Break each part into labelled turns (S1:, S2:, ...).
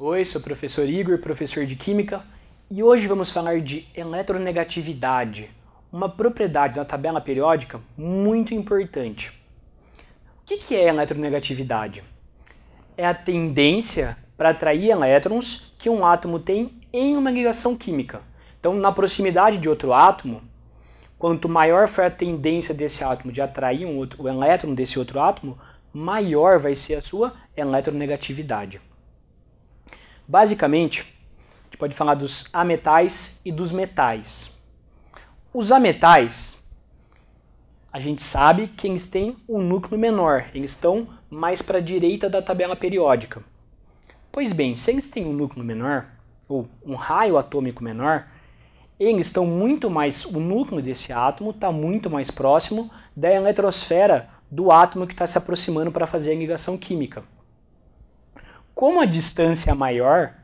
S1: Oi, sou o professor Igor, professor de Química, e hoje vamos falar de eletronegatividade, uma propriedade da tabela periódica muito importante. O que é eletronegatividade? É a tendência para atrair elétrons que um átomo tem em uma ligação química. Então, na proximidade de outro átomo, quanto maior for a tendência desse átomo de atrair o elétron desse outro átomo, maior vai ser a sua eletronegatividade. Basicamente, a gente pode falar dos ametais e dos metais. Os ametais, a gente sabe que eles têm um núcleo menor, eles estão mais para a direita da tabela periódica. Pois bem, se eles têm um núcleo menor, ou um raio atômico menor, eles estão muito mais, o núcleo desse átomo está muito mais próximo da eletrosfera do átomo que está se aproximando para fazer a ligação química. Como a distância é maior,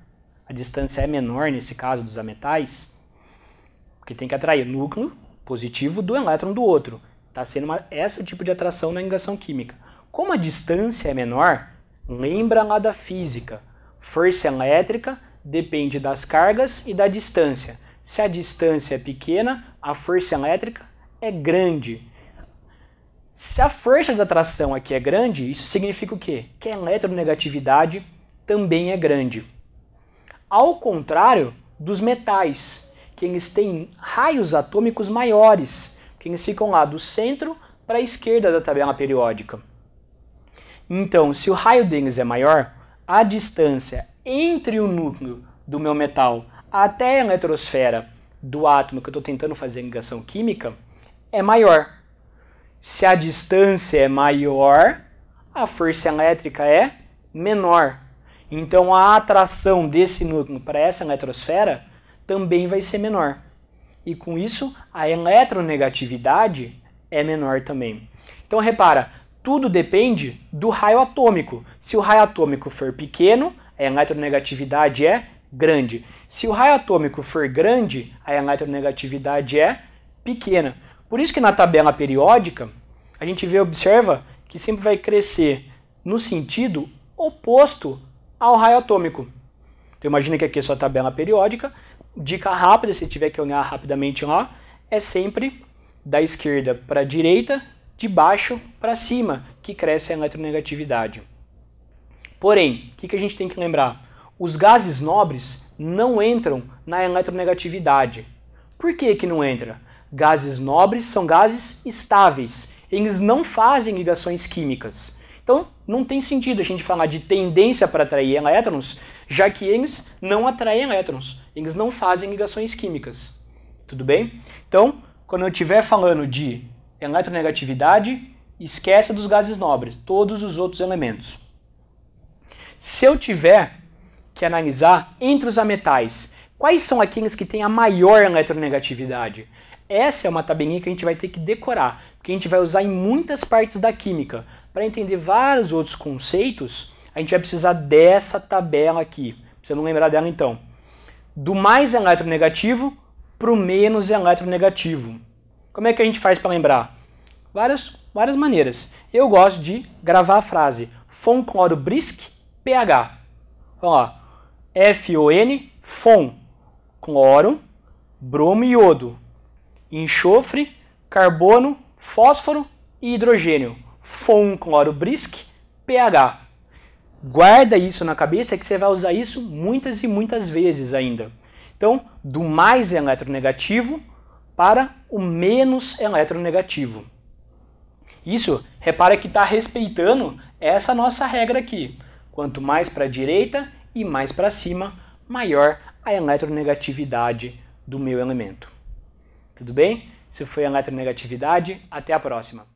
S1: a distância é menor nesse caso dos ametais, porque tem que atrair o núcleo positivo do elétron do outro. Está sendo esse tipo de atração na ligação química. Como a distância é menor, lembra lá da física. Força elétrica depende das cargas e da distância. Se a distância é pequena, a força elétrica é grande. Se a força de atração aqui é grande, isso significa o quê? Que a eletronegatividade também é grande. Ao contrário dos metais, que eles têm raios atômicos maiores, que eles ficam lá do centro para a esquerda da tabela periódica. Então, se o raio deles é maior, a distância entre o núcleo do meu metal até a eletrosfera do átomo que eu estou tentando fazer ligação química é maior. Se a distância é maior, a força elétrica é menor. Então a atração desse núcleo para essa eletrosfera também vai ser menor. E com isso, a eletronegatividade é menor também. Então repara, tudo depende do raio atômico. Se o raio atômico for pequeno, a eletronegatividade é grande. Se o raio atômico for grande, a eletronegatividade é pequena. Por isso que na tabela periódica, a gente observa que sempre vai crescer no sentido oposto ao raio atômico. Então imagina que aqui é a sua tabela periódica. Dica rápida, se tiver que olhar rapidamente lá, é sempre da esquerda para a direita, de baixo para cima, que cresce a eletronegatividade. Porém, o que a gente tem que lembrar? Os gases nobres não entram na eletronegatividade. Por que não entra? Gases nobres são gases estáveis. Eles não fazem ligações químicas. Então, não tem sentido a gente falar de tendência para atrair elétrons, já que eles não atraem elétrons. Eles não fazem ligações químicas. Tudo bem? Então, quando eu estiver falando de eletronegatividade, esquece dos gases nobres, todos os outros elementos. Se eu tiver que analisar entre os ametais, quais são aqueles que têm a maior eletronegatividade? Essa é uma tabelinha que a gente vai ter que decorar, porque a gente vai usar em muitas partes da química. Para entender vários outros conceitos, a gente vai precisar dessa tabela aqui. Você não lembrar dela então. Do mais eletronegativo para o menos eletronegativo. Como é que a gente faz para lembrar? Várias maneiras. Eu gosto de gravar a frase FON cloro brisk pH. Vamos lá. FON, FON, cloro, bromo e iodo. Enxofre, carbono, fósforo e hidrogênio. FON cloro brisk pH. Guarda isso na cabeça que você vai usar isso muitas e muitas vezes ainda. Então, do mais eletronegativo para o menos eletronegativo. Isso, repara que está respeitando essa nossa regra aqui. Quanto mais para a direita e mais para cima, maior a eletronegatividade do meu elemento. Tudo bem? Isso foi a eletronegatividade. Até a próxima.